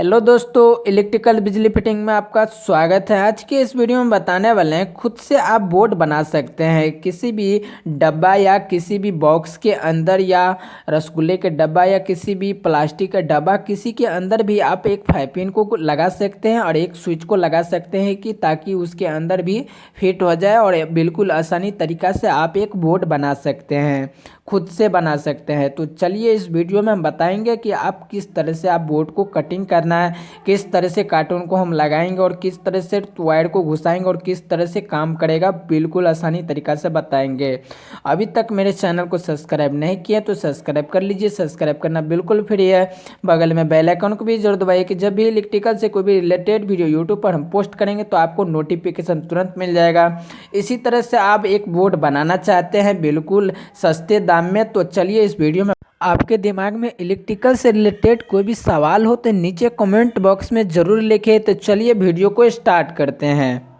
Hello दोस्तों, electrical बिजली fitting में आपका स्वागत है। आज के इस वीडियो में बताने वाले हैं खुद से आप बोर्ड बना सकते हैं। किसी भी डब्बा या किसी भी बॉक्स के अंदर या रसगुल्ले के डब्बा या किसी भी प्लास्टिक का डब्बा किसी के अंदर भी आप एक 5 पिन को लगा सकते हैं और एक स्विच को लगा सकते हैं कि ताकि उसके अंदर भी फिट हो जाए और बिल्कुल आसानी तरीक़ा से आप एक बोर्ड बना सकते हैं, खुद से बना सकते हैं। तो चलिए इस वीडियो में हम बताएंगे कि आप किस तरह से आप बोर्ड को कटिंग करना है, किस तरह से कार्टून को हम लगाएंगे और किस तरह से वायर को घुसाएंगे और किस तरह से काम करेगा, बिल्कुल आसानी तरीक़ा से बताएंगे। अभी तक मेरे चैनल को सब्सक्राइब नहीं किया तो सब्सक्राइब कर लीजिए। सब्सक्राइब करना बिल्कुल फ्री है। बगल में बेल आइकन को भी जरूर दबाइए कि जब भी इलेक्ट्रिकल से कोई भी रिलेटेड वीडियो यूट्यूब पर हम पोस्ट करेंगे तो आपको नोटिफिकेशन तुरंत मिल जाएगा। इसी तरह से आप एक बोर्ड बनाना चाहते हैं बिल्कुल सस्ते दाम में, तो चलिए इस वीडियो में आपके दिमाग में इलेक्ट्रिकल से रिलेटेड कोई भी सवाल हो तो नीचे कमेंट बॉक्स में ज़रूर लिखें। तो चलिए वीडियो को स्टार्ट करते हैं।